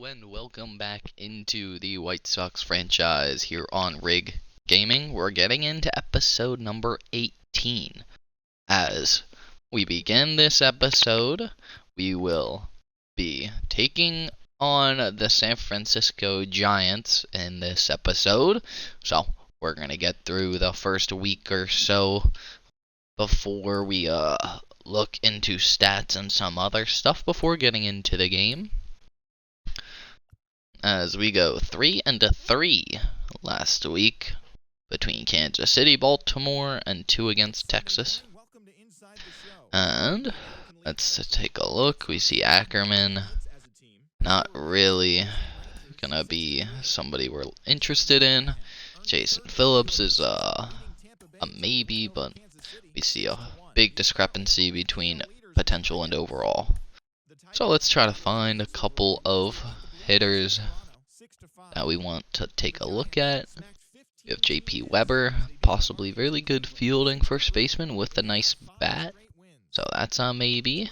Hello and welcome back into the White Sox franchise here on Rig Gaming. We're getting into episode number 18. As we begin this episode, we will be taking on the San Francisco Giants in this episode. So we're going to get through the first week or so before we look into stats and some other stuff before getting into the game. As we go 3-3 last week between Kansas City, Baltimore, and 2 against Texas. And let's take a look. We see Ackerman, not really gonna be somebody we're interested in. Jason Phillips is a maybe, but we see a big discrepancy between potential and overall. So let's try to find a couple of hitters that we want to take a look at. We have J.P. Weber, possibly really good fielding first baseman with a nice bat. So that's a maybe.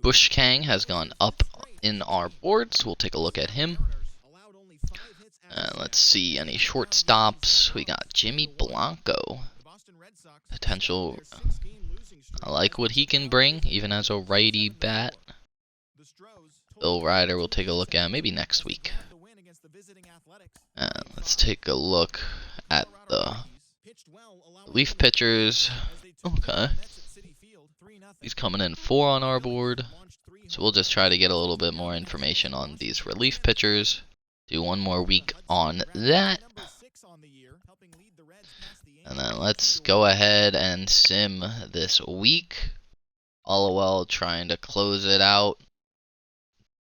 Bush Kang has gone up in our boards. We'll take a look at him. Let's see any shortstops. We got Jimmy Blanco. Potential. I like what he can bring, even as a righty bat. Bill Ryder we'll take a look at maybe next week. Let's take a look at the relief pitchers. Okay. He's coming in 4 on our board. So we'll just try to get a little bit more information on these relief pitchers. Do one more week on that. And then let's go ahead and sim this week. Allowell trying to close it out.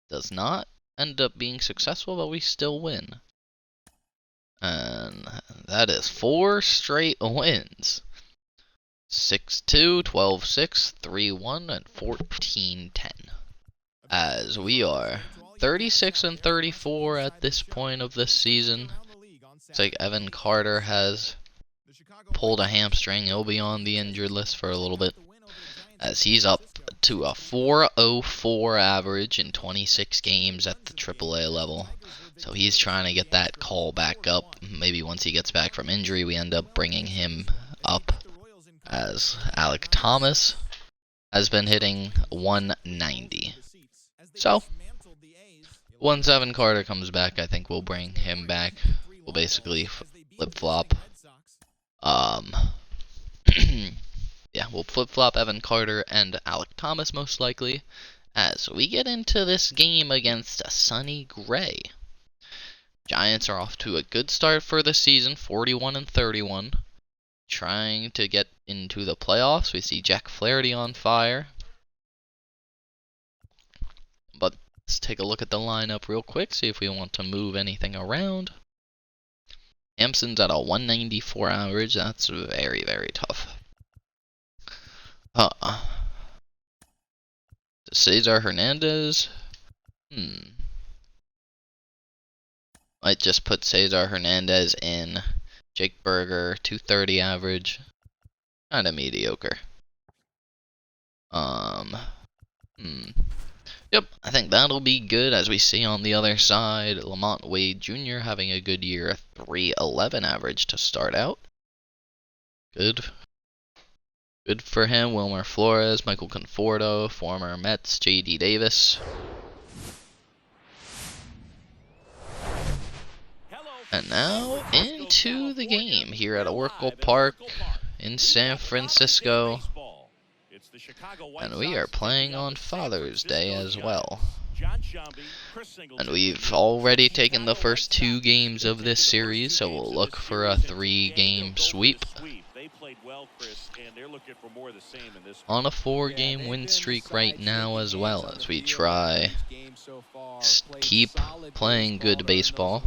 Does not end up being successful, but we still win. And that is 4 straight wins. 6-2, 12-6, 3-1, and 14-10. As we are 36-34 at this point of this season. It's like Evan Carter has pulled a hamstring. He'll be on the injured list for a little bit, as he's up to a 4.04 average in 26 games at the AAA level. So he's trying to get that call back up. Maybe once he gets back from injury, we end up bringing him up, as Alek Thomas has been hitting 190. So once Evan Carter comes back, I think we'll bring him back. We'll basically flip-flop. Yeah, we'll flip-flop Evan Carter and Alek Thomas most likely, as we get into this game against Sonny Gray. Giants are off to a good start for the season, 41-31. Trying to get into the playoffs. We see Jack Flaherty on fire. But let's take a look at the lineup real quick, see if we want to move anything around. Hampson's at a 194 average. That's very, very tough. Cesar Hernandez. Might just put Cesar Hernandez in. Jake Berger, 230 average. Kinda mediocre. Yep, I think that'll be good. As we see on the other side, Lamont Wade Jr. having a good year, 311 average to start out. Good for him. Wilmer Flores, Michael Conforto, former Mets, J.D. Davis. And now into the game here at Oracle Park in San Francisco. And we are playing on Father's Day as well. And we've already taken the first 2 games of this series, so we'll look for a 3-game sweep. On a 4-game win streak right now as well, as we try keep playing good baseball.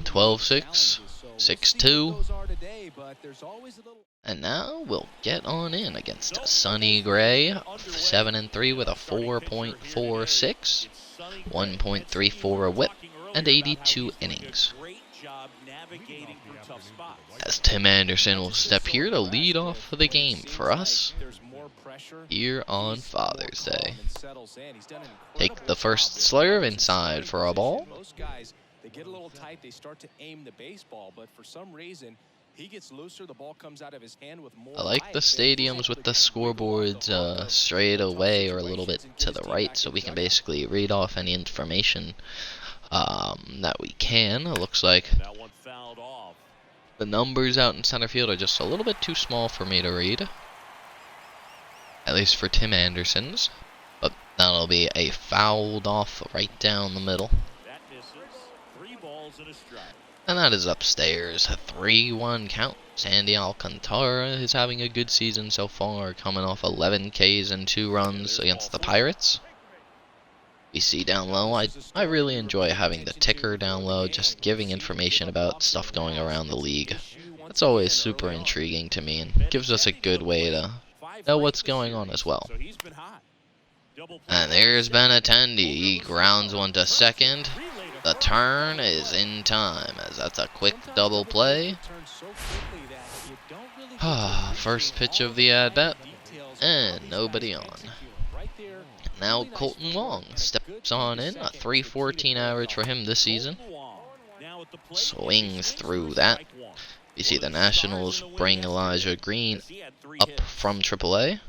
12-6, 6-2. And now we'll get on in against Sonny Gray, 7-3 with a 4.46, 1.34 whip, and 82 innings. As Tim Anderson will step here to lead off the game for us here on Father's Day. Take the first slurve inside for a ball. They get a little tight, they start to aim the baseball, but for some reason he gets looser, the ball comes out of his hand with more. I like the stadiums with the scoreboards straight away or a little bit to the right, so we can basically read off any information that we can. It looks like the numbers out in center field are just a little bit too small for me to read, at least for Tim Anderson's, but that'll be a fouled off right down the middle. And that is upstairs. A 3-1 count. Sandy Alcantara is having a good season so far, coming off 11 Ks and 2 runs against the Pirates. We see down low, I really enjoy having the ticker down low, just giving information about stuff going around the league. That's always super intriguing to me and gives us a good way to know what's going on as well. And there's Benintendi. He grounds one to second. The turn is in time, as that's a quick double play. First pitch of the at-bat, and nobody on. Now Colton Wong steps on in, a 3.14 average for him this season. Swings through that. You see the Nationals bring Elijah Green up from AAA.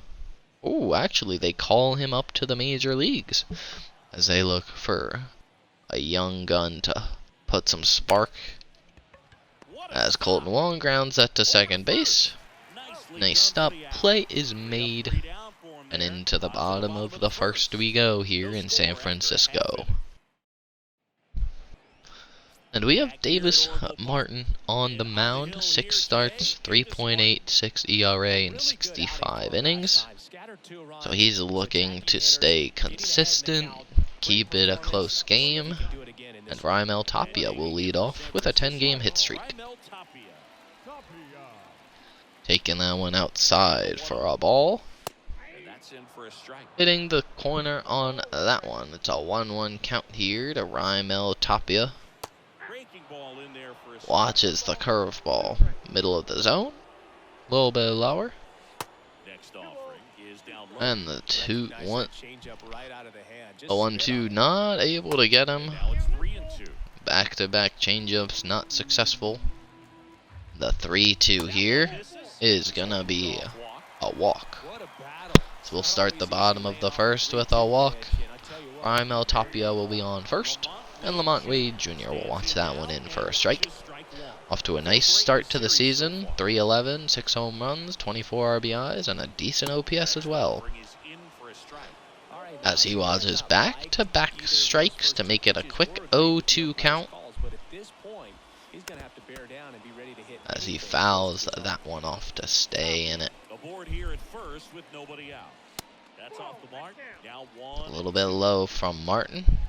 Oh, actually, they call him up to the major leagues as they look for a young gun to put some spark. As Colton Wong grounds that to second base. Nice stop. Play is made. And into the bottom of the first we go here in San Francisco. And we have Davis Martin on the mound. 6 starts, 3.86 ERA in 65 innings. So he's looking to stay consistent, keep it a close game, and Raimel Tapia will lead off with a 10-game hit streak. Taking that one outside for a ball. Hitting the corner on that one. It's a 1-1 count here to Raimel Tapia. Watches the curveball. Middle of the zone. A little bit lower. And the 2-1. The 1-2 not able to get him. Back-to-back changeups not successful. The 3-2 here is gonna be a walk. So we'll start the bottom of the first with a walk. Raimel Tapia will be on first, and Lamont Wade Jr. will watch that one in for a strike. Off to a nice start to the season, 311, 6 home runs, 24 RBIs, and a decent OPS as well. As he watches back-to-back strikes to make it a quick 0-2 count. As he fouls that one off to stay in it. A little bit low from Martin.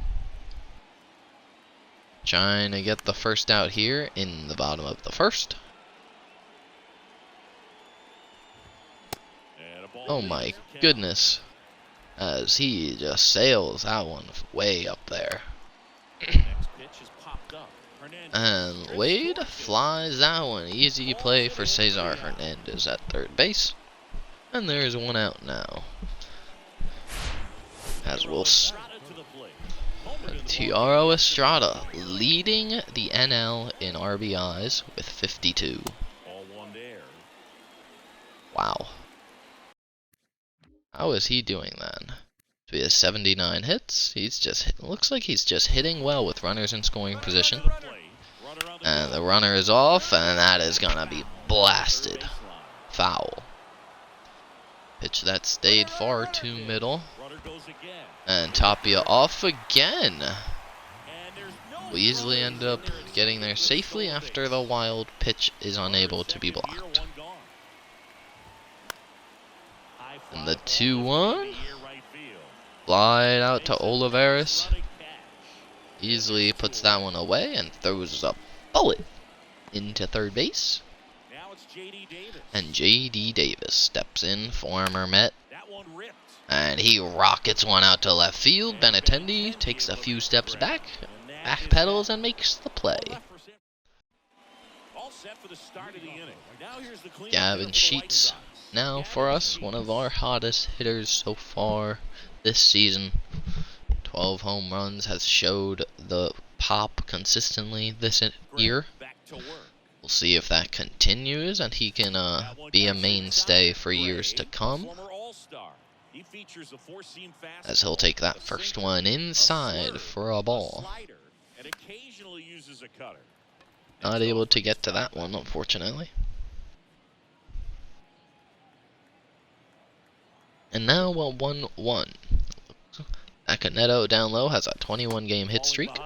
Trying to get the first out here in the bottom of the first. Oh my goodness. As he just sails that one way up there. And Wade flies that one. Easy play for Cesar Hernandez at third base. And there's one out now. As we'll Tiaro Estrada leading the NL in RBIs with 52. Wow. How is he doing then? So he has 79 hits. Looks like he's just hitting well with runners in scoring position. And the runner is off, and that is gonna be blasted. Foul. Pitch that stayed far to middle. And Tapia off again. We easily end up getting there safely after the wild pitch is unable to be blocked. And the 2-1. Fly out to Olivares. Easily puts that one away and throws a bullet into third base. And J.D. Davis steps in, former Met. And he rockets one out to left field. Benintendi takes a few steps back, backpedals, and makes the play. Gavin Sheets now for us, one of our hottest hitters so far this season. 12 home runs, has showed the pop consistently this year. We'll see if that continues and he can be a mainstay for years to come, as he'll take that first one inside for a ball. Not able to get to that one, unfortunately. And now a 1-1. Acaneto down low has a 21 game hit streak.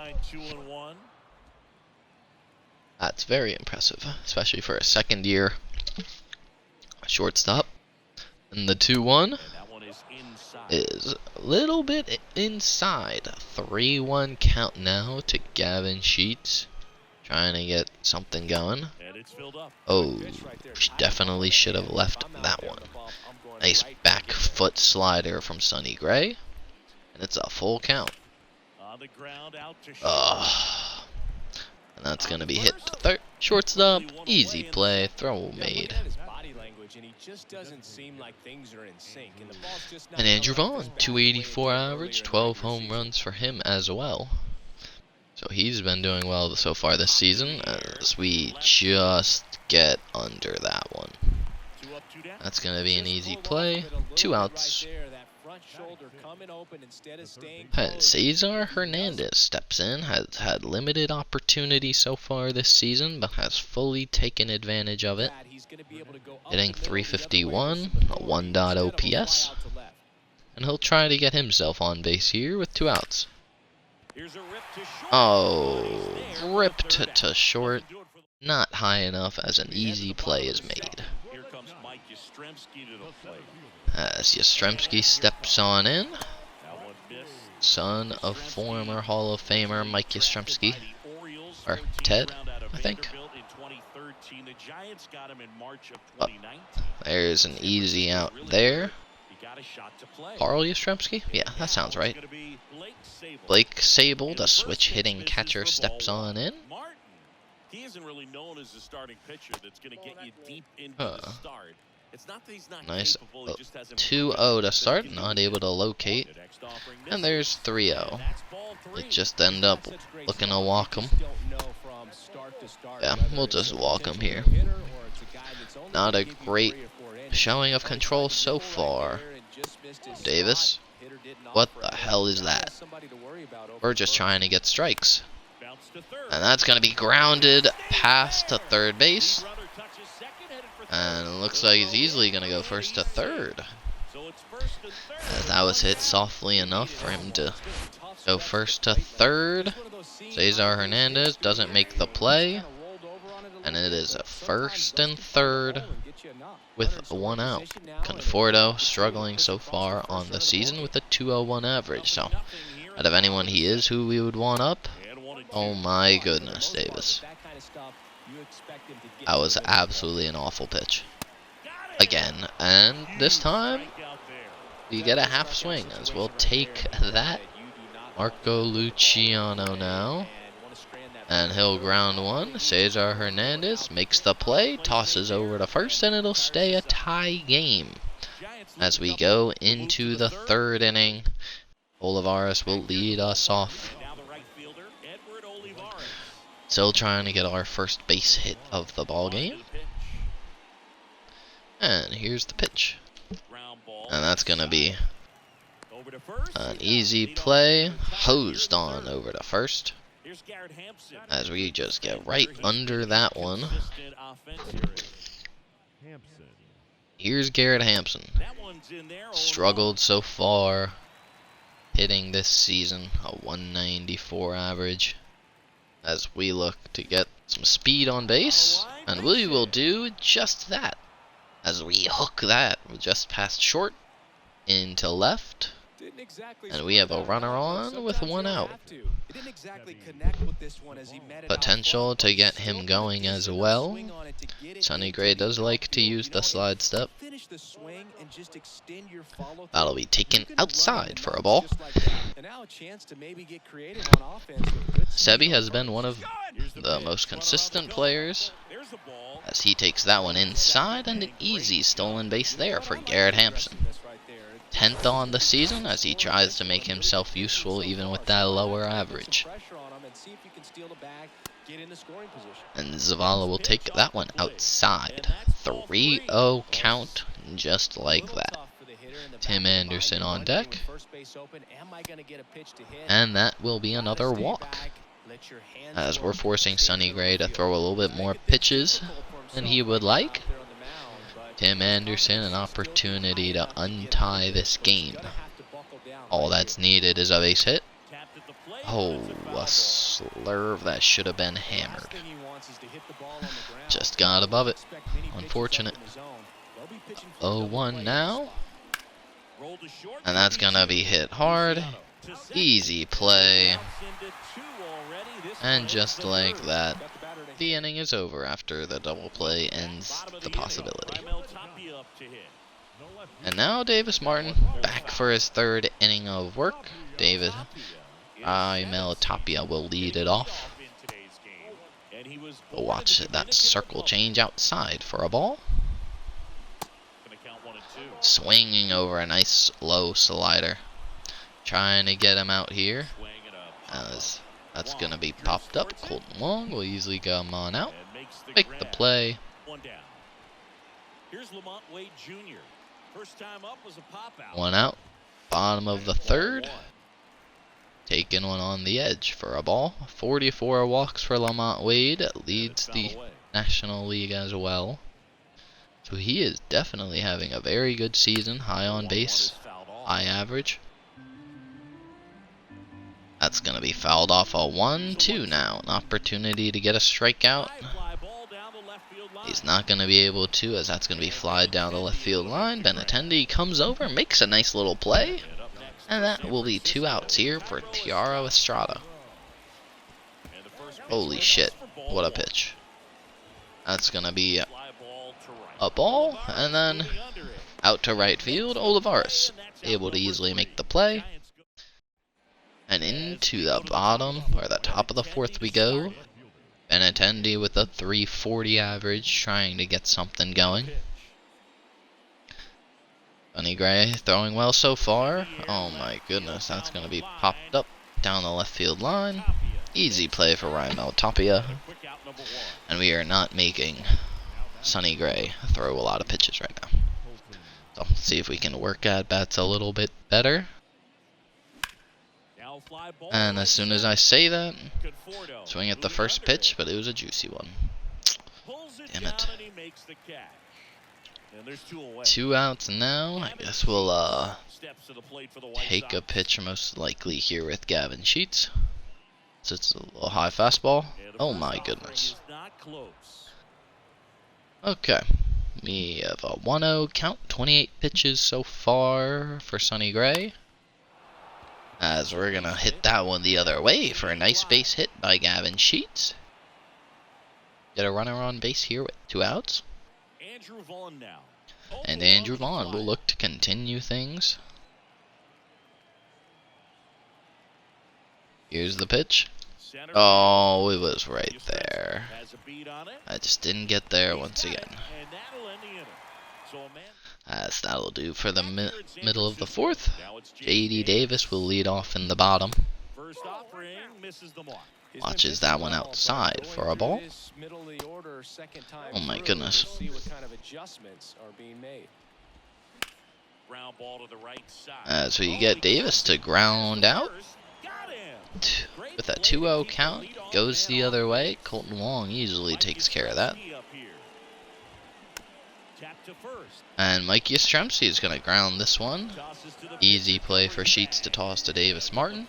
That's very impressive, especially for a second year shortstop. And the 2-1 is a little bit inside. 3-1 count now to Gavin Sheets. Trying to get something going. Oh, definitely should have left that one. Nice back foot slider from Sonny Gray. And it's a full count. And that's going to be hit to third. Shortstop, easy play, throw made. And Andrew Vaughn, 284 average, 12 home runs for him as well. So he's been doing well so far this season, as we just get under that one. That's going to be an easy play. 2 outs. And Cesar Hernandez steps in, has had limited opportunity so far this season, but has fully taken advantage of it. Hitting .351, a 1.0 OPS. And he'll try to get himself on base here with 2 outs. Oh, ripped to short. Not high enough as an easy play is made. As Yastrzemski steps on in, son of former Hall of Famer Mike Yastrzemski, or Ted, I think. Oh, there's an easy out there. Carl Yastrzemski? Yeah, that sounds right. Blake Sable, the switch hitting catcher, steps on in. He isn't really known as a starting pitcher that's going to get you deep into the start. It's not that he's not nice 2-0 to start, not able to locate. And there's 3-0. It just ended up looking to walk him. Yeah, we'll just walk him here. Not a great showing of control so far. Davis, what the hell is that? We're just trying to get strikes. And that's going to be grounded past to third base. And it looks like he's easily going to go first to third. As that was hit softly enough for him to go first to third. Cesar Hernandez doesn't make the play. And it is a first and third with 1 out. Conforto struggling so far on the season with a 201 average. So, out of anyone he is who we would want up, oh my goodness, Davis. That was absolutely an awful pitch. Again, and this time, we get a half swing as we'll take that. Marco Luciano now. And he'll ground one. Cesar Hernandez makes the play, tosses over to first, and it'll stay a tie game. As we go into the third inning, Olivares will lead us off. Still trying to get our first base hit of the ball game. And here's the pitch. And that's going to be an easy play. Hosed on over to first. As we just get right under that one. Here's Garrett Hampson. Struggled so far hitting this season. A 194 average. As we look to get some speed on base. And we will do just that. As we hook that just past short into left. And we have a runner on with one out. Potential to get him going as well. Sonny Gray does like to use the slide step. That'll be taken outside for a ball. Sebi has been one of the most consistent players, as he takes that one inside, and an easy stolen base there for Garrett Hampson. 10th on the season as he tries to make himself useful even with that lower average. And Zavala will take that one outside. 3-0 count, just like that. Tim Anderson on deck. And that will be another walk, as we're forcing Sonny Gray to throw a little bit more pitches than he would like. Tim Anderson, an opportunity to untie this game. All that's needed is a base hit. Oh, a slurve that should have been hammered. Just got above it. Unfortunate. 0-1 now. And that's going to be hit hard. Easy play. And just like that, the inning is over after the double play ends the possibility. And now Davis Martin back for his third inning of work. Raimel Tapia will lead it off. We'll watch that circle change outside for a ball. Swinging over a nice low slider. Trying to get him out here. As that's going to be popped up. Colton Wong will easily come on out. Make the play. One out. Bottom of the third. Taking one on the edge for a ball. 44 walks for Lamont Wade. Leads the National League as well. So he is definitely having a very good season. High on base. High average. That's going to be fouled off. A 1-2 now. An opportunity to get a strikeout. He's not going to be able to, as that's going to be flied down the left field line. Benintendi comes over, makes a nice little play. And that will be 2 outs here for Tiaro Estrada. Holy shit. What a pitch. That's going to be a ball. And then out to right field. Olivares able to easily make the play. And into the bottom, or the top of the fourth we go. Benintendi with a 340 average, trying to get something going. Sonny Gray throwing well so far. Oh my goodness, that's going to be popped up down the left field line. Easy play for Raimel Tapia. And we are not making Sonny Gray throw a lot of pitches right now. So let's see if we can work at bats a little bit better. And as soon as I say that, swing at the first pitch, but it was a juicy one. Damn it. 2 outs now. I guess we'll take a pitch most likely here with Gavin Sheets. So it's a little high fastball. Oh my goodness. Okay. We have a 1-0 count. 28 pitches so far for Sonny Gray. As we're going to hit that one the other way for a nice base hit by Gavin Sheets. Get a runner on base here with 2 outs. And Andrew Vaughn will look to continue things. Here's the pitch. Oh, it was right there. I just didn't get there once again. As that'll do for the middle of the fourth. J.D. Davis will lead off in the bottom. Watches that one outside for a ball. Oh my goodness. As we get Davis to ground out. With a 2-0 count, goes the other way. Colton Wong easily takes care of that. And Mike Yastrzemski is going to ground this one. Easy play for Sheets to toss to Davis Martin.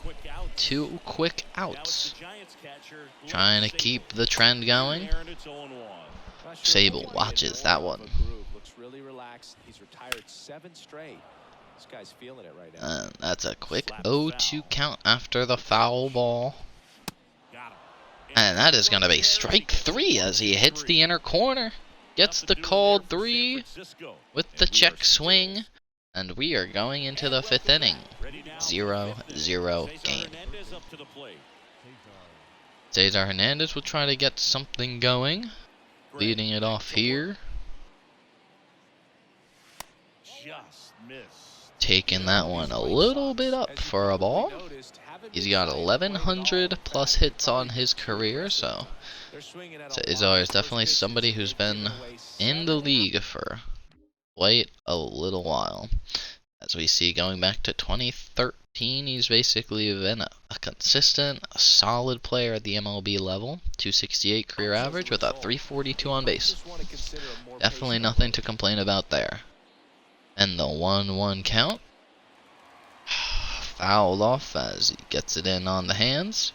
2 quick outs. Trying to keep the trend going. Sable watches that one. This guy's feeling it right now. And that's a quick 0-2 count after the foul ball. And that is going to be strike 3 as he hits the inner corner. Gets the called 3 with the check swing. And we are going into the 5th inning. 0-0 game. Cesar Hernandez will try to get something going. Leading it off here. Taking that one a little bit up for a ball. He's got 1,100 plus hits on his career, so Cesar is definitely somebody who's been in the league for quite a little while. As we see, going back to 2013, he's basically been a consistent, a solid player at the MLB level. 268 career average with a 342 on base. Definitely nothing to complain about there. And the 1-1 count. Fouled off as he gets it in on the hands.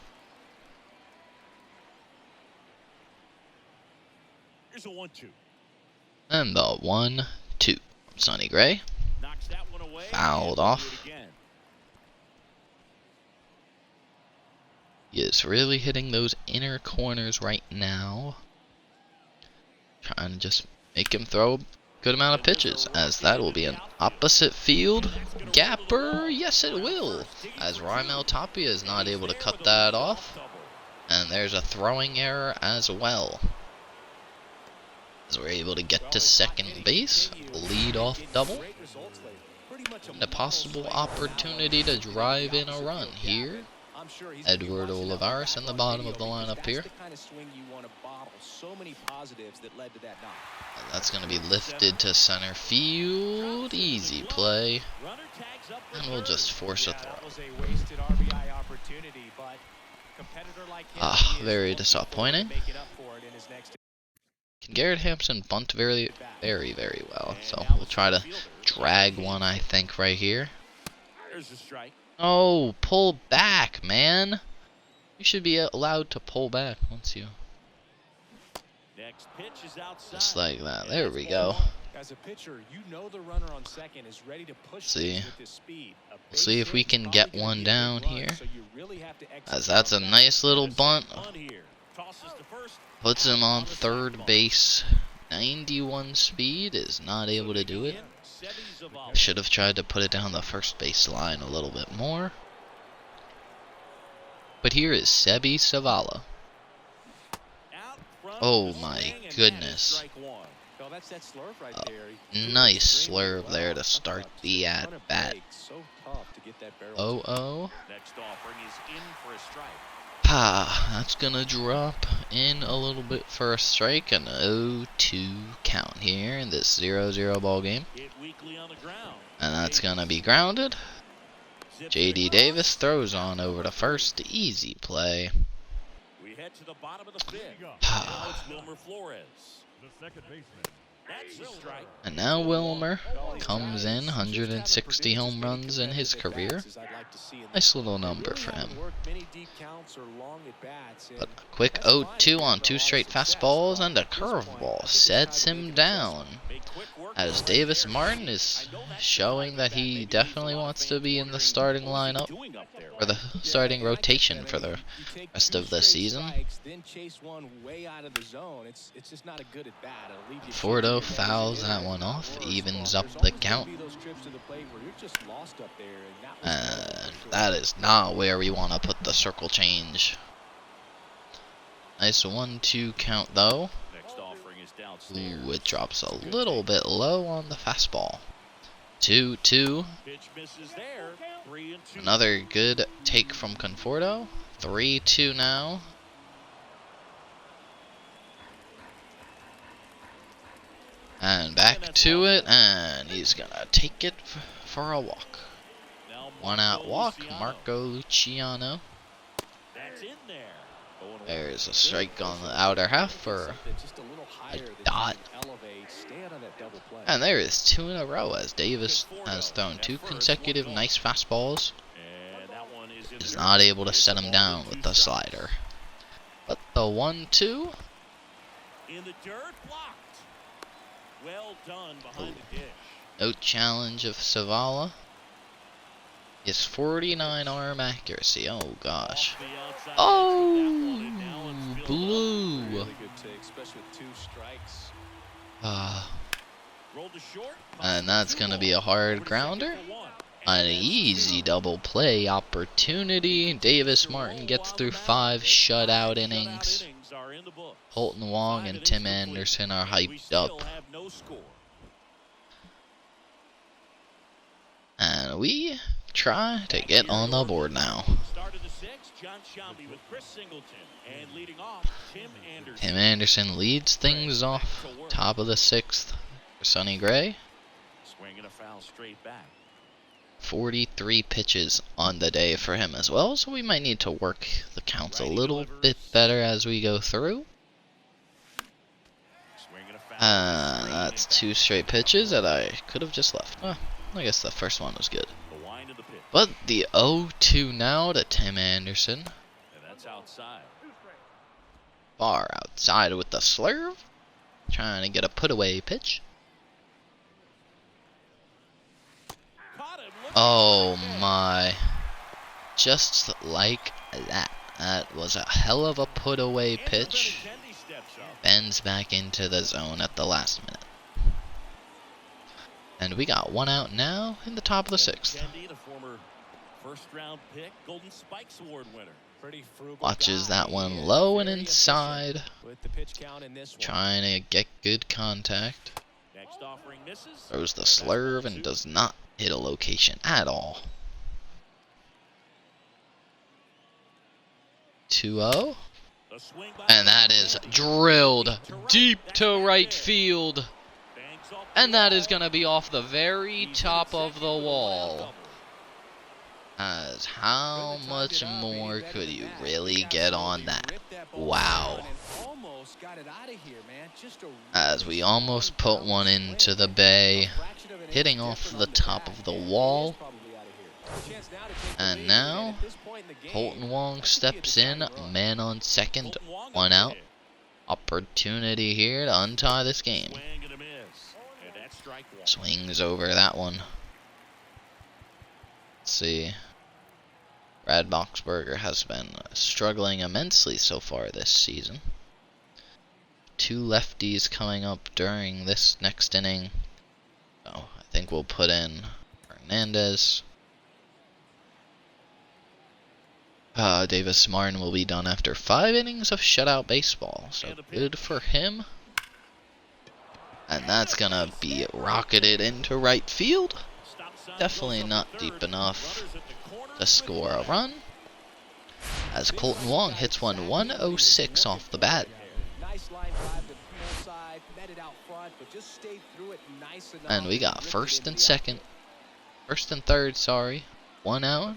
Here's a 1-2. And the 1-2 from Sonny Gray. Knocks that one away. Fouled off. He is really hitting those inner corners right now. Trying to just make him throw a good amount of pitches, as that will be an opposite field gapper. Yes, it will, as Raimel Tapia is not able to cut that off. And there's a throwing error as well. As we're able to get to second base, lead off double. And a possible opportunity to drive in a run here. Edward Olivares in the bottom of the lineup here. And that's going to be lifted to center field. Easy play. And we'll just force a throw. Very disappointing. Can Garrett Hampson bunt very, very, very well. So we'll try to drag one, I think, right here. Oh, pull back, man. You should be allowed to pull back once you... Just like that. There we go. As a pitcher, you know the runner on second is ready to push See. with his speed. We'll see if we can get one down here. As that's a nice little bunt. Puts him on third base. 91 speed, is not able to do it. Should have tried to put it down the first base line a little bit more. But here is Sebi Zavala. Oh my goodness. Nice slurve there to start the at-bat. 0-0. That's gonna drop in a little bit for a strike. An 0-2 count here in this 0-0 ball game. And that's gonna be grounded. J.D. Davis throws on over to first. Easy play. We head to the bottom of the fifth. Now it's Wilmer Flores, the second baseman. That's a strike. And now Wilmer comes in, 160 home runs in his career. Nice little number for him. But a quick 0-2 on 2 straight fastballs and a curveball sets him down. As Davis Martin is showing that he definitely wants to be in the starting lineup, or the starting rotation for the rest of the season. Fordo fouls that one off, evens up the count. And that is not where we want to put the circle change. Nice 1-2 count though. Ooh, it drops a little bit low on the fastball. 2-2. Another good take from Conforto. 3-2 now. And back to it, and he's gonna take it for a walk. 1 out walk, Marco Luciano. There's a strike on the outer half for a dot. And there is 2 in a row as Davis has thrown 2 consecutive nice fastballs. Is not able to set him down with the slider. But the 1-2. Well done behind the dish. No challenge of Zavala. Is 49 arm accuracy. Oh gosh. Oh, blue. Really good take, especially with 2 strikes. And that's gonna be a hard grounder. An easy double play opportunity. Davis Martin gets through 5 shutout innings. Holton Wong and Tim Anderson are hyped up. And we try to get on the board now. Tim Anderson leads things off. Top of the 6th for Sonny Gray. 43 pitches on the day for him as well, so we might need to work the counts a little bit better as we go through. That's 2 straight pitches that I could have just left. Well, I guess the first one was good. But the 0-2 now to Tim Anderson. Far outside with the slurve. Trying to get a put-away pitch. Oh my. Just like that. That was a hell of a put-away pitch. Bends back into the zone at the last minute. And we got 1 out now in the top of the 6th. Watches that one low and inside. Trying to get good contact. Throws the slurve and does not hit a location at all. 2-0. And that is drilled deep to right field. And that is going to be off the very top of the wall. As how much more could you really get on that? Wow. As we almost put one into the bay, hitting off the top of the wall. And now, Holton Wong steps in, man on second, 1 out. Opportunity here to untie this game. Swings over that one. Let's see. Brad Boxberger has been struggling immensely so far this season. 2 lefties coming up during this next inning. So I think we'll put in Hernandez. Davis Martin will be done after 5 innings of shutout baseball. So good for him. And that's going to be rocketed into right field. Definitely not deep enough to score a run. As Colton Wong hits one 106 off the bat. And we got first and third, sorry. 1 out.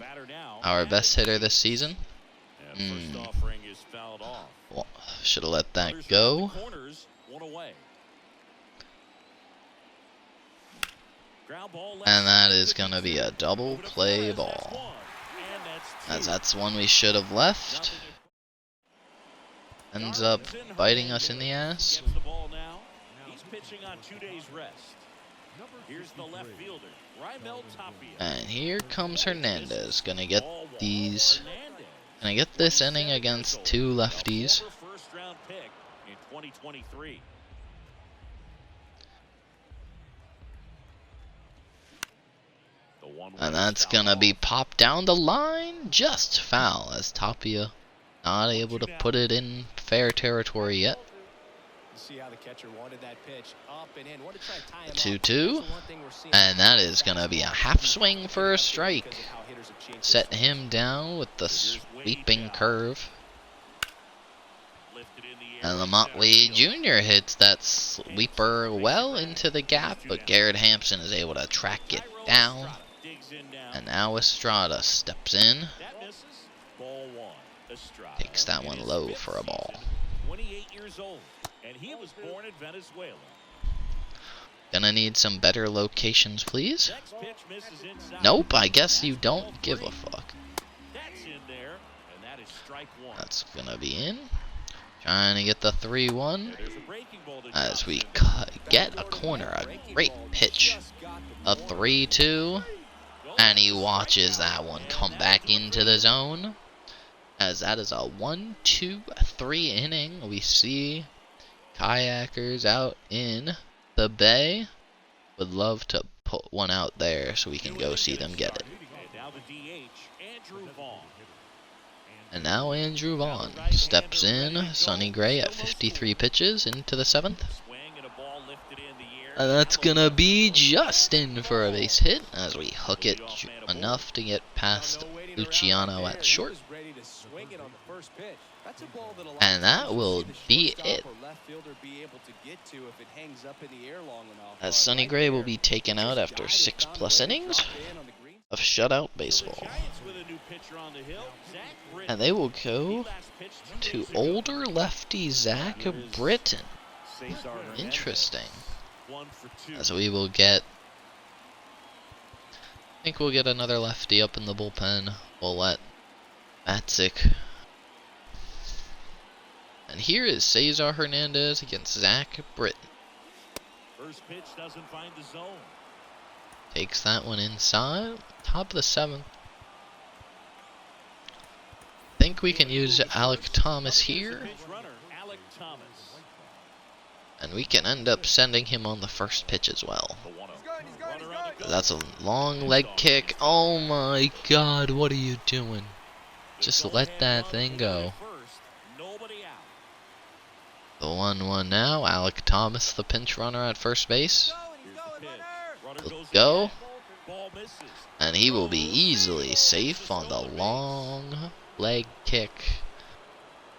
Our best hitter this season. Well, should have let that go. And that is going to be a double play ball. As that's one we should have left. Ends up biting us in the ass. And here comes Hernandez. Gonna get these. Gonna get this inning against 2 lefties. And that's gonna be popped down the line. Just foul as Tapia not able to put it in fair territory yet. See how the catcher wanted that pitch up and in. 2-2, and that is going to be a half swing for a strike. Set him down with the sweeping curve. And Lamont Wade Jr. hits that sweeper well into the gap, but Garrett Hampson is able to track it down. And now Estrada steps in. Takes that one low for a ball. 28 years old. And he was born in Venezuela. Gonna need some better locations, please. Nope, I guess you don't give a fuck. That's gonna be in. Trying to get the 3-1. As we get a corner, a great pitch. A 3-2. And he watches that one come back into the zone. As that is a 1-2-3 inning. We see kayakers out in the bay. Would love to put one out there so we can go see them get it. And now Andrew Vaughn steps in. Sonny Gray at 53 pitches into the 7th. And that's gonna be just in for a base hit as we hook it enough to get past Luciano at short. And that will be it. As Sonny Gray will be taken out after 6+ innings of shutout baseball. And they will go to older lefty Zach Britton. Interesting. As we will get, I think we'll get another lefty up in the bullpen. We'll let Matzik. And here is Cesar Hernandez against Zach Britton. First pitch doesn't find the zone. Takes that one inside. Top of the 7th. Think we can use Alec Thomas here. And we can end up sending him on the first pitch as well. That's a long leg kick. Oh my god, what are you doing? Just let that thing go. The 1-1 now. Alec Thomas, the pinch runner at first base. Will go. And he will be easily safe on the long leg kick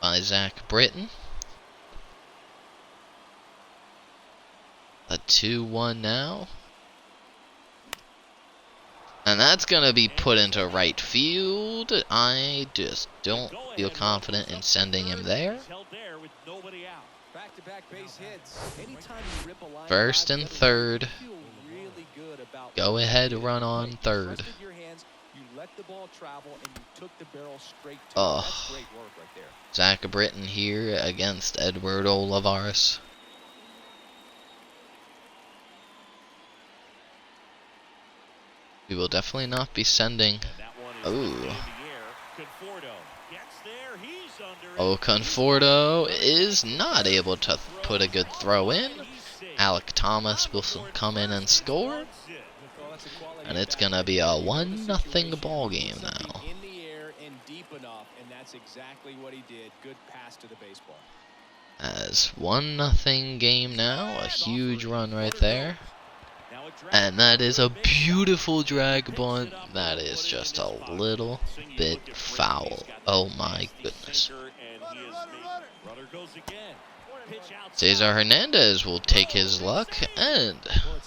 by Zach Britton. A 2-1 now. And that's going to be put into right field. I just don't feel confident in sending him there. First and third. Go ahead, run on third. Oh, Zach Britton here against Edward Olivares. We will definitely not be sending. Oh. Oh, Conforto is not able to put a good throw in. Alec Thomas will come in and score. And it's going to be a 1-0 ball game now. As 1-0 game now, a huge run right there. And that is a beautiful drag bunt. That is just a little bit foul. Oh my goodness. Cesar Hernandez will take his luck, and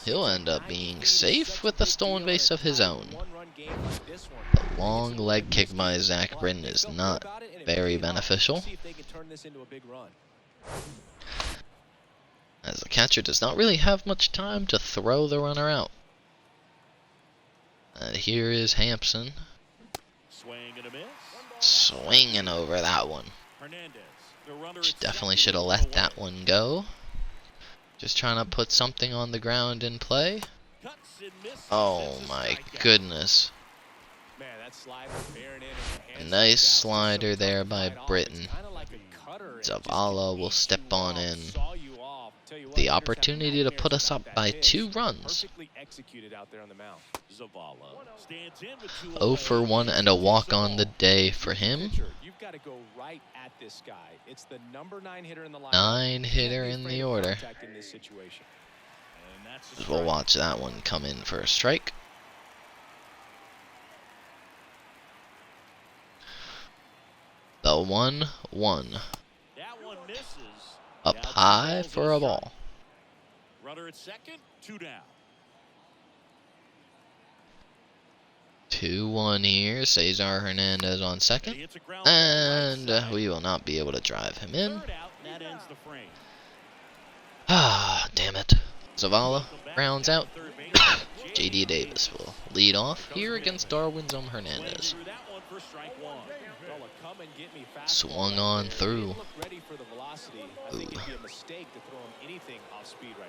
he'll end up being safe with a stolen base of his own. The long leg kick by Zach Britton is not very beneficial, as the catcher does not really have much time to throw the runner out. And here is Hampson. Swinging over that one. Definitely should have let that one go. Just trying to put something on the ground in play. Oh my goodness. A nice slider there by Britton. Zavala will step on in. The opportunity to put us up by 2 runs. 0 for 1 and a walk on the day for him. 9 hitter in the order. We'll watch that one come in for a strike. The 1-1. Up high for a ball. Runner at second, 2 down. 2-1 here. Cesar Hernandez on second. And we will not be able to drive him in. Ah, damn it. Zavala rounds out. J.D. Davis will lead off here against Darwin's Hernandez. Swung on through. Ooh.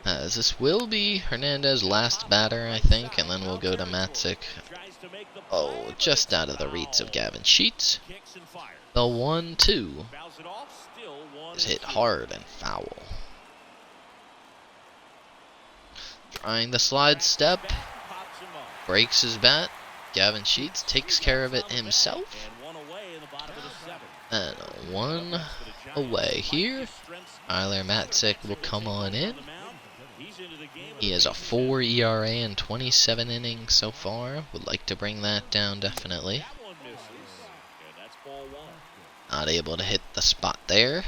As this will be Hernandez's last batter, I think, and then we'll go to Matzik Oh, just out of the reach of Gavin Sheets. Kicks and fires. The 1-2 Fouls it off. Still one is and hit two. hard and foul. Trying the slide step, Pops him up. breaks his bat. Gavin Sheets takes care of it himself. And one away in the bottom of the seventh. And one away here. Tyler Matzik will come on in. He has a 4 ERA in 27 innings so far. Would like to bring that down definitely. That one misses. And that's ball one. Not able to hit the spot there.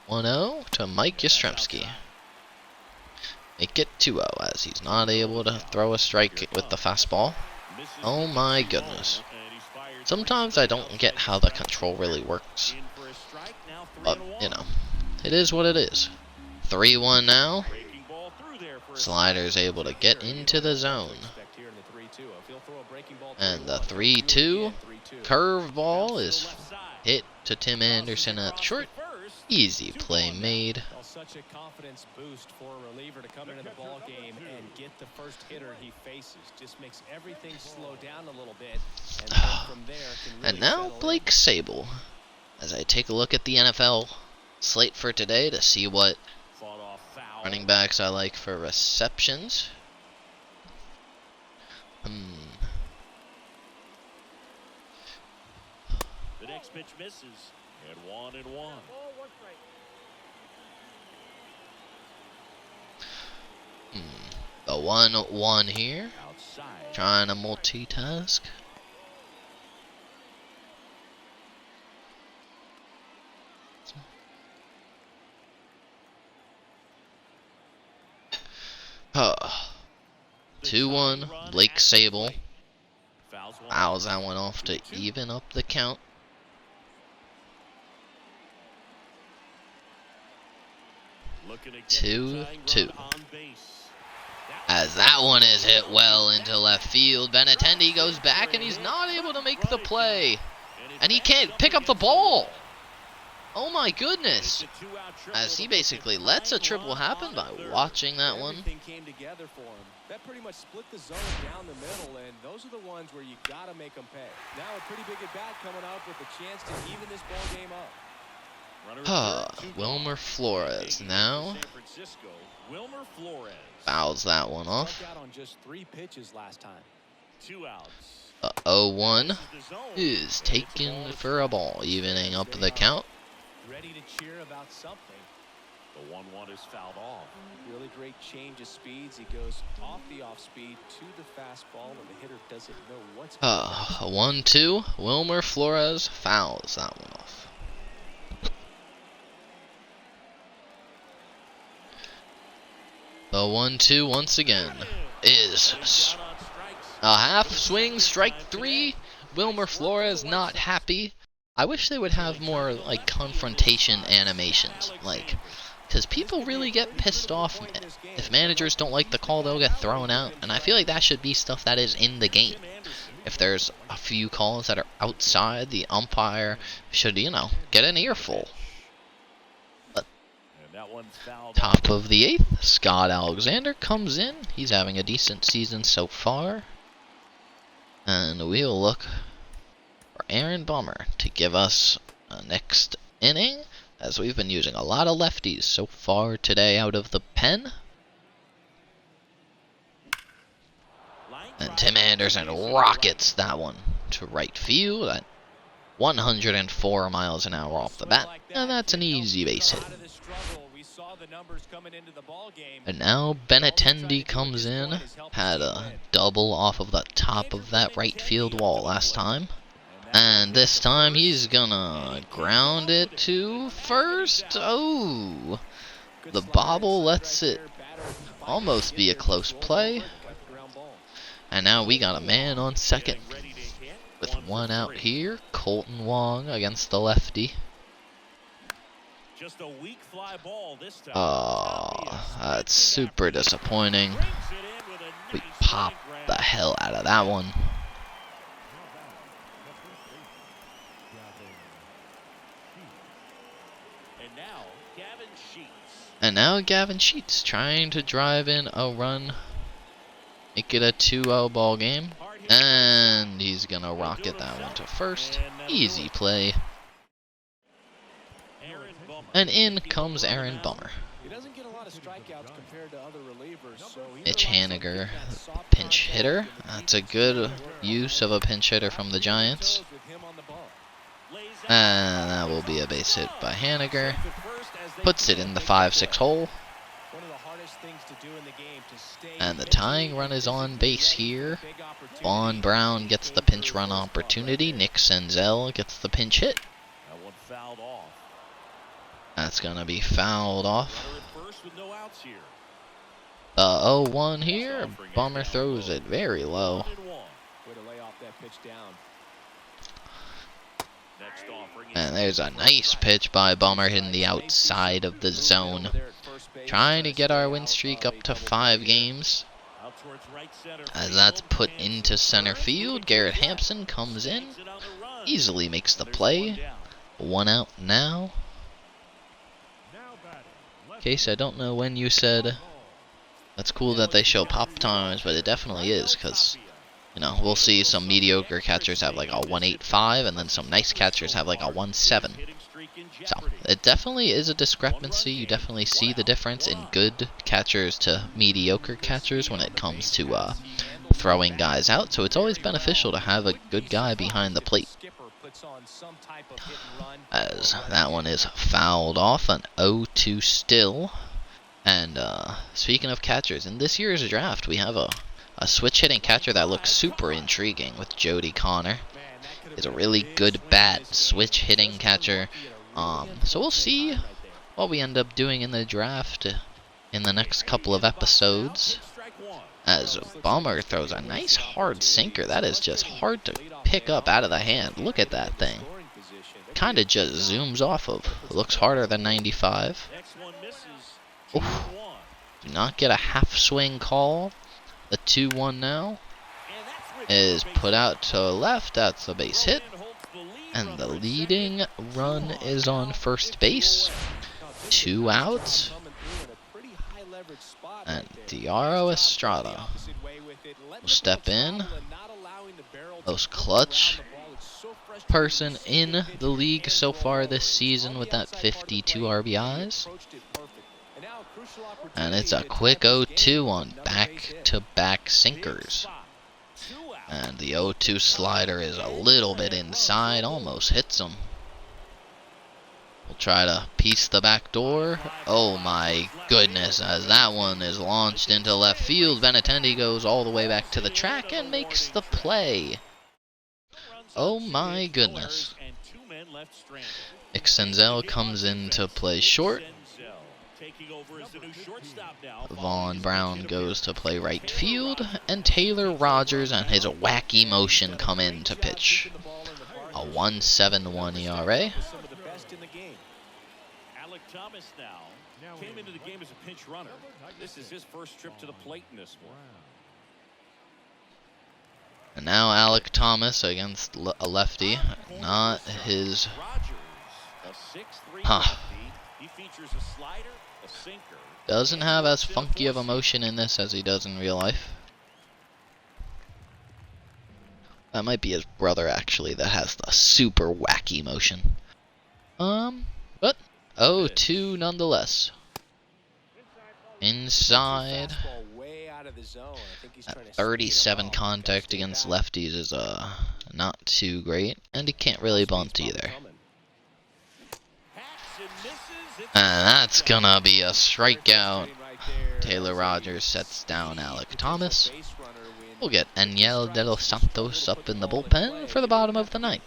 1-0 to Mike Yastrzemski. Make it 2-0 as he's not able to throw a strike with the fastball. Oh my goodness. Sometimes I don't get how the control really works. In for a strike, now But, 3-1. you know, it is what it is. 3-1 now. Breaking ball through there for a Slider's able to get into the zone. And the 3-2 curveball is hit to Tim Anderson at short. Easy play made. Such a confidence boost for a reliever to come into the ball game and get the first hitter he faces. Just makes everything slow down a little bit, and then from there can really And now settle in. Blake Sable. As I take a look at the NFL slate for today to see what Fought off foul. running backs I like for receptions. The next pitch misses. And 1-1. The 1-1 here. Outside. Trying to multitask. The 2-1, tying run Blake at the Sable. plate. Fouls one. Fouls that one off to even up the count. Looking to get 2-2. the tying run on base. As that one is hit well into left field. Benintendi goes back and he's not able to make the play. And he can't pick up the ball. Oh my goodness. As he basically lets a triple happen by watching that one. Everything came together for him. That pretty much split the zone down the middle, and those are the ones where you gotta make them pay. Now a pretty big at bat coming up with a chance to even this ball game up. Wilmer Flores now Wilmer Flores. fouls that one off. Struck out on just 3 pitches last time. 2 outs. The 0-1 The zone. is taken for a ball, evening up the count. Ready to cheer about something. The 1-1 is fouled off. Really great change of speeds. He goes off the off speed to the fastball, and the hitter doesn't know what's going on. 1-2, Wilmer Flores fouls that one off. The 1-2 once again is a half swing, strike 3. Wilmer Flores not happy. I wish they would have more like confrontation animations, like, because people really get pissed off if managers don't like the call, they'll get thrown out, and I feel like that should be stuff that is in the game. If there's a few calls that are outside, the umpire should, you know, get an earful. Top of the 8th, Scott Alexander comes in. He's having a decent season so far. And we'll look for Aaron Bummer to give us a next inning, as we've been using a lot of lefties so far today out of the pen. And Tim Anderson rockets that one to right field at 104 miles an hour off the bat. And that's an easy base hit. And now Benintendi comes in. Had a double off of the top of that right field wall last time. And this time he's gonna ground it to first. Oh, the bobble lets it almost be a close play. And now we got a man on second. With 1 out here, Colton Wong against the lefty. Just a weak fly ball this time. That's super disappointing. We popped the hell out of that one. And now Gavin Sheets trying to drive in a run. Make it a 2-0 ball game. And he's gonna rocket that one to first. Easy play. And in comes Aaron Bummer. He doesn't get a lot of strikeouts compared to other relievers, so Mitch Haniger, pinch hitter. That's a good use of a pinch hitter from the Giants. And that will be a base hit by Haniger. Puts it in the 5-6 hole. And the tying run is on base here. Vaughn Brown gets the pinch run opportunity. Nick Senzel gets the pinch hit. That's going to be fouled off. The 0-1 here. Bummer throws it very low. And there's a nice pitch by Bummer hitting the outside of the zone. Trying to get our win streak up to 5 games. As that's put into center field, Garrett Hampson comes in. Easily makes the play. 1 out now. Case, I don't know when you said that's cool that they show pop times, but it definitely is, because, you know, we'll see some mediocre catchers have like a 1.85, and then some nice catchers have like a 1.7. So, it definitely is a discrepancy. You definitely see the difference in good catchers to mediocre catchers when it comes to throwing guys out, so it's always beneficial to have a good guy behind the plate. As that one is fouled off, an 0-2 still. And speaking of catchers, in this year's draft, we have a switch hitting catcher that looks super intriguing with Jody Connor. He's a really good bat switch hitting catcher. So we'll see what we end up doing in the draft in the next couple of episodes. As Bummer throws a nice hard sinker. That is just hard to pick up out of the hand. Look at that thing. Kind of just zooms off of. Looks harder than 95. Oof. Do not get a half swing call. The 2-1 now is put out to left. That's a base hit. And the leading run is on first base. 2 outs. And Diaro Estrada will step in. Most clutch person in the league so far this season with that 52 RBIs. And it's a quick 0-2 on back-to-back sinkers. And the 0-2 slider is a little bit inside, almost hits him. We'll try to piece the back door. Oh my goodness, as that one is launched into left field, Benintendi goes all the way back to the track and makes the play. Oh my goodness. Nick Senzel comes in to play short. Vaughn Brown goes to play right field, and Taylor Rogers and his wacky motion come in to pitch. A 1.71 ERA. Thomas now came into the game as a pinch runner. This is his first trip to the plate in this one. And now Alec Thomas against a lefty. Not his. Huh. He features a slider, a sinker. Doesn't have as funky of a motion in this as he does in real life. That might be his brother actually that has the super wacky motion. But 0-2 nonetheless. Inside. At 37 contact against lefties is not too great, and he can't really bunt either. And that's gonna be a strikeout. Taylor Rogers sets down Alec Thomas. We'll get Aniel De Los Santos up in the bullpen for the bottom of the ninth.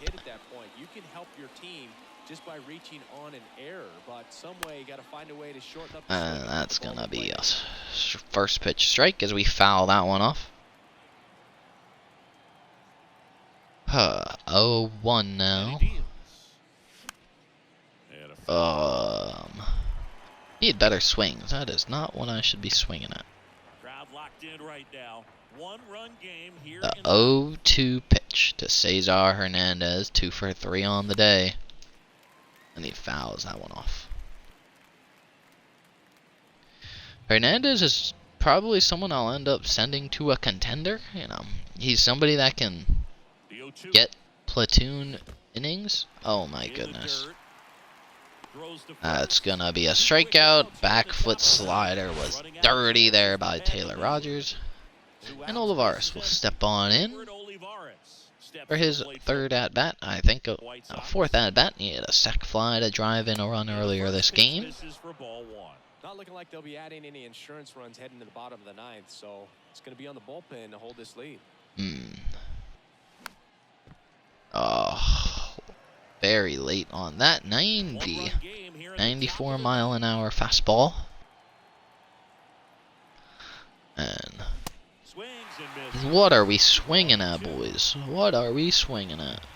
You can help your team just by reaching on an error, but some way you got to find a way to shorten up. That's gonna be a first pitch strike as we foul that one off. 0-1 now. He had better swings. That is not what I should be swinging at. Crowd locked in right now. 1-run game here. The 0-2 pitch to Cesar Hernandez, 2 for 3 on the day. And he fouls that one off. Hernandez has probably someone I'll end up sending to a contender. You know, he's somebody that can get platoon innings. Oh my goodness. That's gonna be a strikeout. Back foot slider was dirty there by Taylor Rogers. And Olivares will step on in for his third at bat. I think fourth at bat. He had a sac fly to drive in a run earlier this game. Not looking like they'll be adding any insurance runs heading to the bottom of the ninth, so it's going to be on the bullpen to hold this lead. Oh, very late on that. 94 mile an hour fastball. And what are we swinging at, boys? What are we swinging at?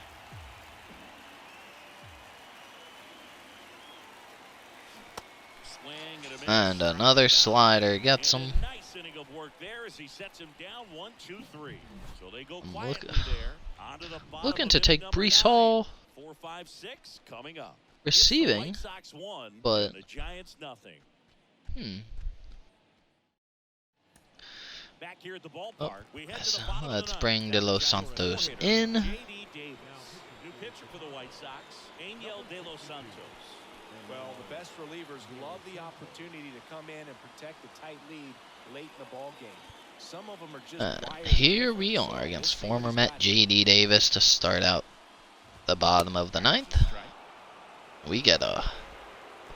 And another slider gets him. Looking to take Brees Hall receiving, but let's bring De Los Santos in. New pitcher for the White Sox, Angel De Los Santos. Well, the best relievers love the opportunity to come in and protect the tight lead late in the ball game. Some of them are just here we are against former Met J.D. Davis to start out the bottom of the ninth. We get a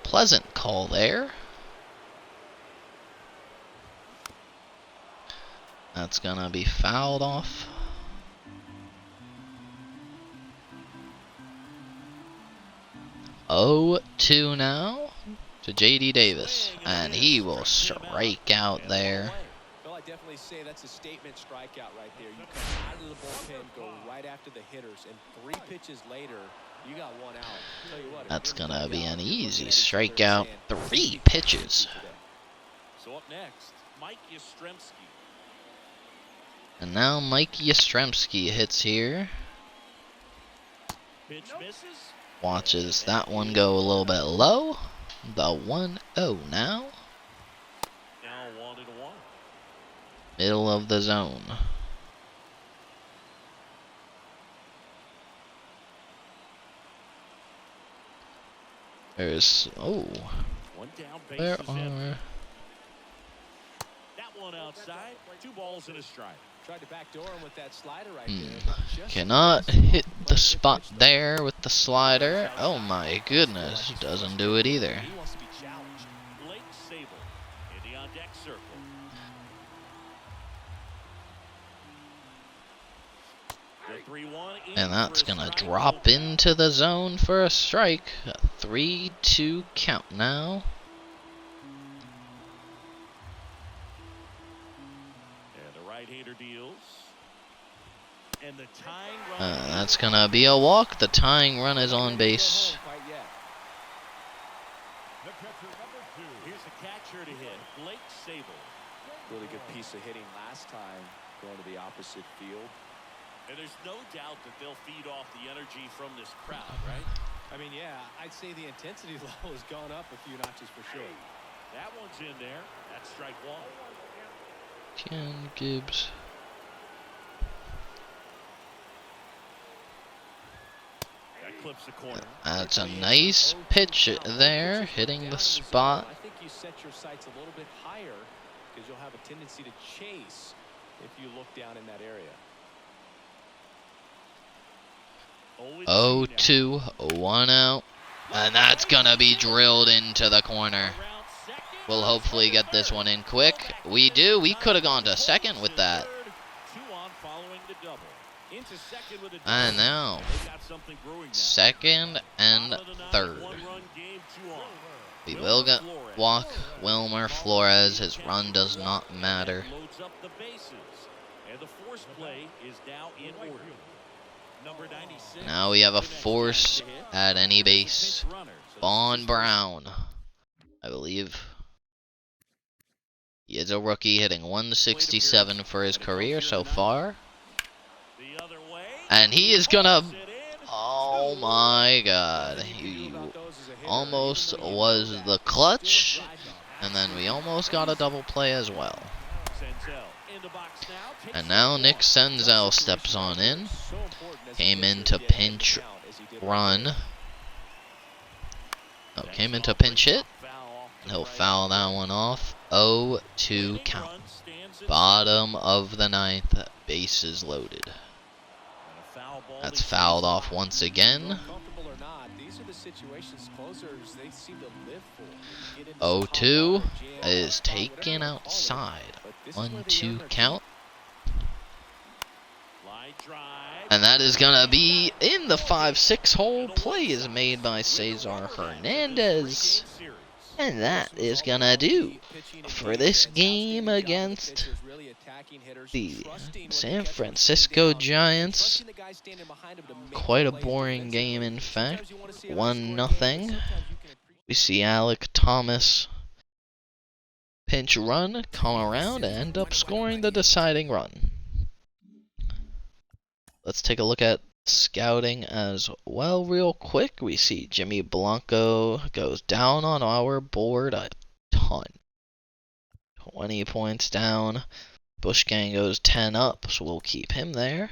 pleasant call there. That's gonna be fouled off. 0-2 now to J.D. Davis, and he will strike out there. Well, I definitely say that's a statement strikeout right there. You come out of the bullpen, go right after the hitters, and 3 pitches later, you got 1 out. Tell you what, that's gonna be an easy strikeout. 3 pitches. So up next, Mike Yastrzemski. And now Mike Yastrzemski hits here. Pitch misses. Watches that one go a little bit low. The 1-0 now. Now 1-1. Middle of the zone. There's one down, base where is are in. That one outside. 2 balls and a strike. Tried to backdoor him with that slider right there. Just cannot hit the spot there with the slider. Oh my goodness, doesn't do it either. He wants to be challenged. Blake Sable in the on-deck circle. The 3-1 And that's gonna drop into the zone for a strike. A 3-2 count now. Right-hander deals. And the tying run. That's gonna be a walk. The tying run is on base. Here's the catcher to hit, Blake Sable. Really good piece of hitting last time, going to the opposite field. And there's no doubt that they'll feed off the energy from this crowd, right? I mean, yeah, I'd say the intensity level has gone up a few notches for sure. That one's in there. That's strike 1. Ken Gibbs. That clips the corner. That's a nice pitch there, hitting the spot. I think you set your sights a little bit higher because you'll have a tendency to chase if you look down in that area. 0-2, 1 out. And that's gonna be drilled into the corner. We'll hopefully get this one in quick. We do. We could have gone to second with that. And now, second and third. We will get walk Wilmer Flores. His run does not matter. Now we have a force at any base. Vaughn Brown, I believe. He is a rookie, hitting 167 for his career so far. And he is gonna... Oh my god. He almost was the clutch. And then we almost got a double play as well. And now Nick Senzel steps on in. Came into pinch run. Oh, came into pinch hit. He'll foul that one off. 0-2 count. Bottom of the ninth. Bases loaded. That's fouled off once again. 0-2 is taken outside. 1-2 count. And that is going to be in the 5-6 hole. Play is made by Cesar Hernandez. And that is going to do for this game against the San Francisco Giants. Quite a boring game, in fact. 1-0. We see Alec Thomas pinch run, come around, and end up scoring the deciding run. Let's take a look at scouting as well real quick. We see Jimmy Blanco goes down on our board a ton. 20 points down. Bushgang goes 10 up, so we'll keep him there.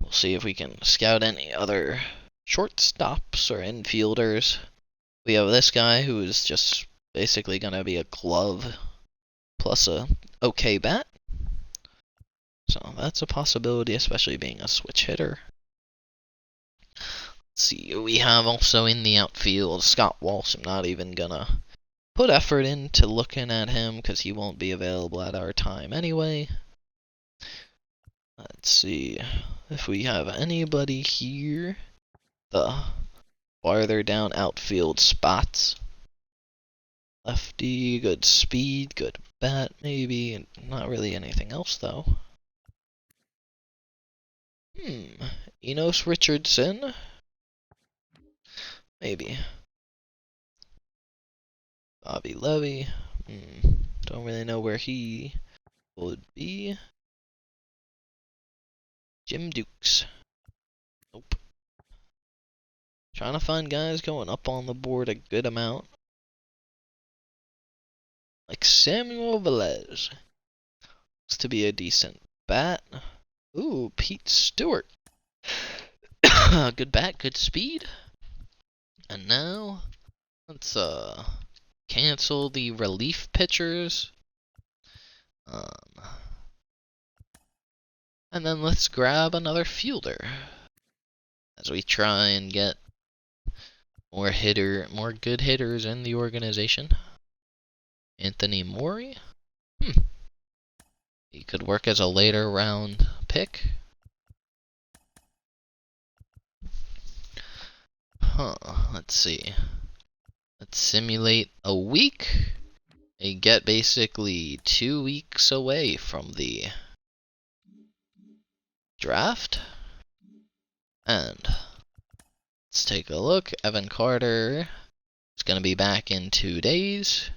We'll see if we can scout any other shortstops or infielders. We have this guy who is just basically going to be a glove plus a okay bat. So that's a possibility, especially being a switch hitter. Let's see, we have also in the outfield Scott Walsh. I'm not even going to put effort into looking at him because he won't be available at our time anyway. Let's see if we have anybody here. The farther down outfield spots. Lefty, good speed, good bat maybe. Not really anything else though. Enos Richardson? Maybe. Bobby Levy? Don't really know where he would be. Jim Dukes? Nope. Trying to find guys going up on the board a good amount. Like Samuel Velez. Looks to be a decent bat. Ooh, Pete Stewart. Good bat, good speed. And now, let's cancel the relief pitchers. And then let's grab another fielder. As we try and get more good hitters in the organization. Anthony Morey. He could work as a later round pick. Let's see. Let's simulate a week. They get basically 2 weeks away from the draft. And let's take a look. Evan Carter is going to be back in 2 days.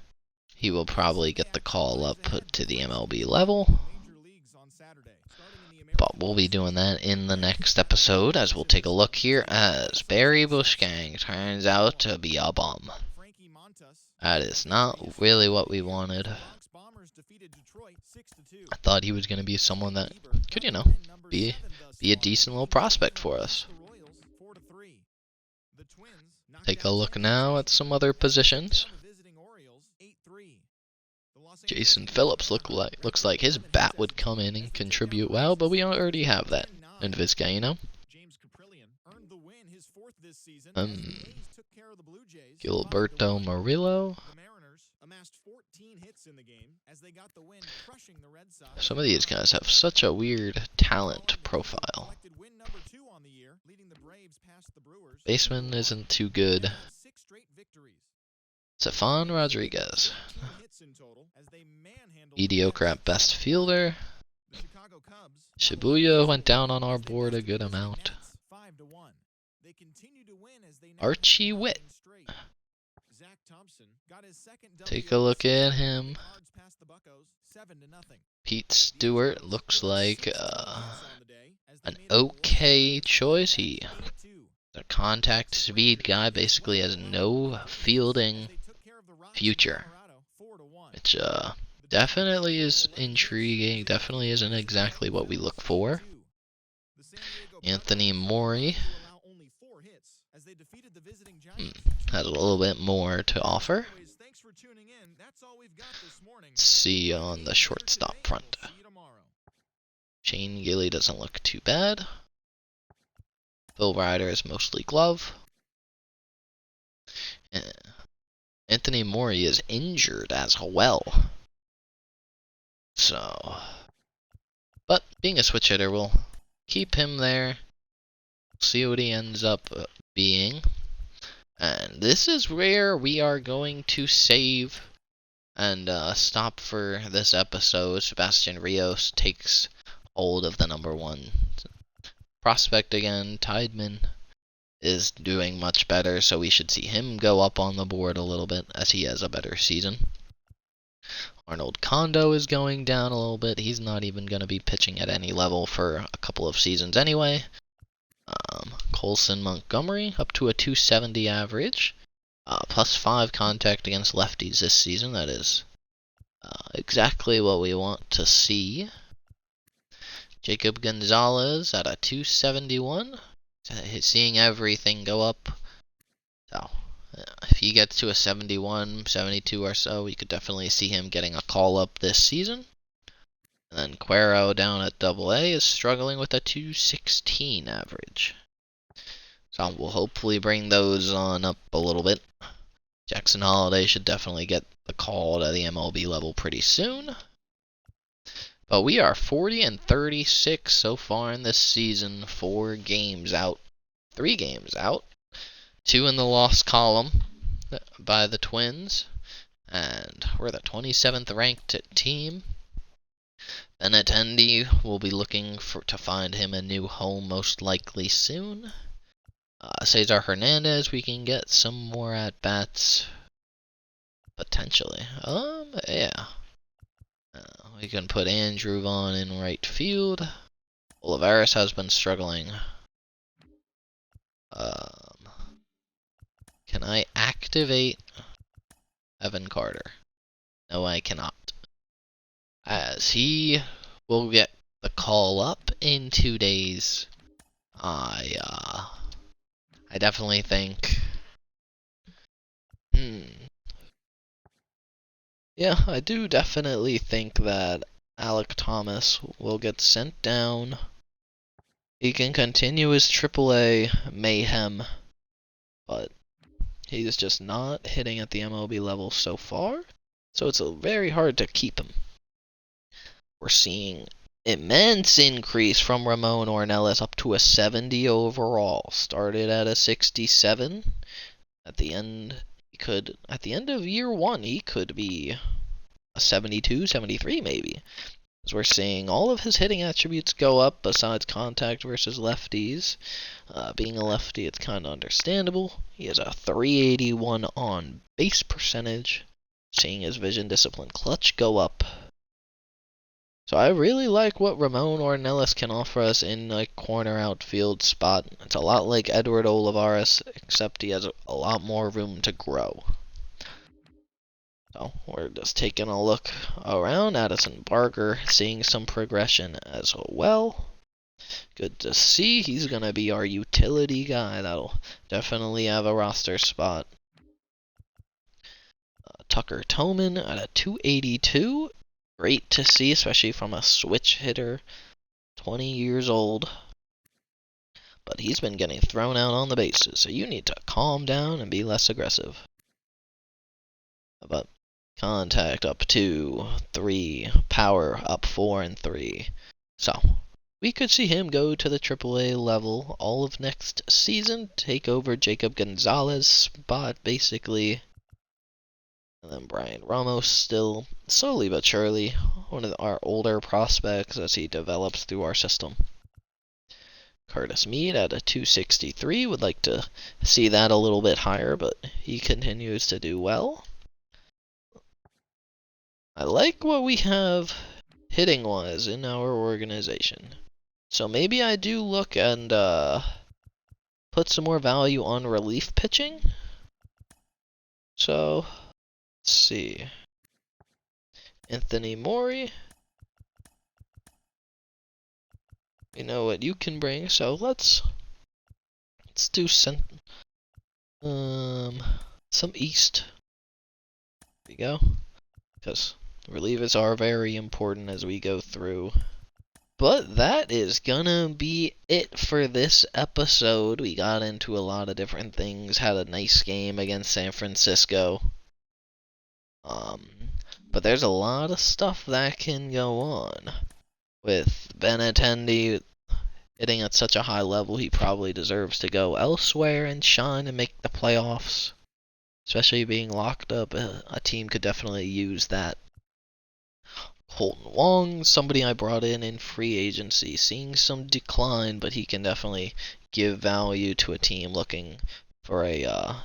He will probably get the call up to the MLB level. But we'll be doing that in the next episode, as we'll take a look here as Barry Bushgang turns out to be a bum. That is not really what we wanted. I thought he was going to be someone that could, be a decent little prospect for us. Take a look now at some other positions. Jason Phillips looks like his bat would come in and contribute well, but we already have that in Vizcaino. Gilberto Murillo. Some of these guys have such a weird talent profile. Baseman isn't too good. Stefan Rodriguez. Mediocre at best fielder. Shibuya went down on our board a good amount. Archie Witt. Take a look at him. Pete Stewart looks like an okay choice. He's a contact speed guy, basically has no fielding future, which definitely is intriguing. Definitely isn't exactly what we look for. Anthony Mori has a little bit more to offer. Let's see on the shortstop front. Shane Gilly doesn't look too bad. Phil Ryder is mostly glove. Anthony Mori is injured as well. So, but being a switch hitter, we'll keep him there. See what he ends up being. And this is where we are going to save and stop for this episode. Sebastian Rios takes hold of the #1 prospect again. Tideman is doing much better, so we should see him go up on the board a little bit as he has a better season. Arnold Kondo is going down a little bit. He's not even going to be pitching at any level for a couple of seasons anyway. Colson Montgomery up to a 270 average. +5 contact against lefties this season. That is exactly what we want to see. Jacob Gonzalez at a 271. Seeing everything go up. So, if he gets to a 71, 72 or so, we could definitely see him getting a call up this season. And then Cuero down at AA is struggling with a 216 average. So we'll hopefully bring those on up a little bit. Jackson Holiday should definitely get the call to the MLB level pretty soon. But we are 40-36 so far in this season. 4 games out. 3 games out. 2 in the loss column by the Twins. And we're the 27th ranked team. Benintendi will be looking to find him a new home most likely soon. Cesar Hernandez, we can get some more at-bats. Potentially. Yeah. We can put Andrew Vaughn in right field. Olivares has been struggling. Can I activate Evan Carter? No, I cannot. As he will get the call up in 2 days. I definitely think... Yeah, I do definitely think that Alek Thomas will get sent down. He can continue his AAA mayhem, but he's just not hitting at the MLB level so far, so it's very hard to keep him. We're seeing immense increase from Ramon Ornelas up to a 70 overall. Started at a 67. At the end of year 1, he could be a 72, 73 maybe. As we're seeing all of his hitting attributes go up besides contact versus lefties. Being a lefty, it's kind of understandable. He has a 381 on base percentage. Seeing his vision, discipline, clutch go up. So I really like what Ramon Ornelas can offer us in a corner outfield spot. It's a lot like Edward Olivares, except he has a lot more room to grow. So we're just taking a look around. Addison Barker seeing some progression as well. Good to see. He's going to be our utility guy. That'll definitely have a roster spot. Tucker Toman at a 282. Great to see, especially from a switch hitter, 20 years old. But he's been getting thrown out on the bases, so you need to calm down and be less aggressive. But contact up 2, 3, power up 4 and 3. So we could see him go to the AAA level all of next season, take over Jacob Gonzalez's spot basically. And then Brian Ramos still slowly but surely one of our older prospects as he develops through our system. Curtis Mead at a 263. Would like to see that a little bit higher, but he continues to do well. I like what we have hitting-wise in our organization. So maybe I do look and put some more value on relief pitching. So... let's see. Anthony Mori. We know what you can bring, so let's do some East. There we go. Because relievers are very important as we go through. But that is gonna be it for this episode. We got into a lot of different things, had a nice game against San Francisco. But there's a lot of stuff that can go on. With Benintendi hitting at such a high level, he probably deserves to go elsewhere and shine and make the playoffs. Especially being locked up, a team could definitely use that. Colton Wong, somebody I brought in free agency, seeing some decline, but he can definitely give value to a team looking for a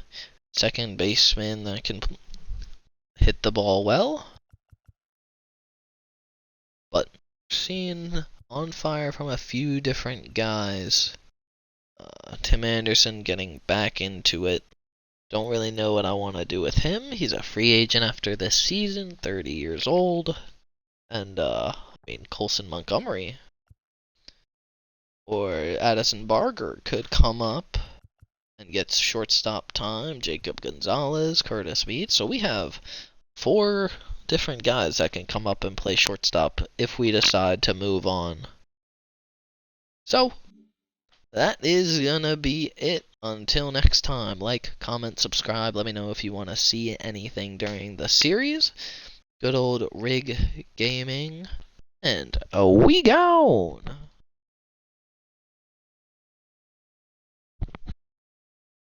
second baseman that can hit the ball well. But seeing on fire from a few different guys. Tim Anderson getting back into it. Don't really know what I want to do with him. He's a free agent after this season, 30 years old. And, Colson Montgomery or Addison Barger could come up and get shortstop time. Jacob Gonzalez, Curtis Meade. So we have 4 different guys that can come up and play shortstop if we decide to move on. So, that is gonna be it. Until next time, like, comment, subscribe. Let me know if you want to see anything during the series. Good old Rig Gaming. And we gone!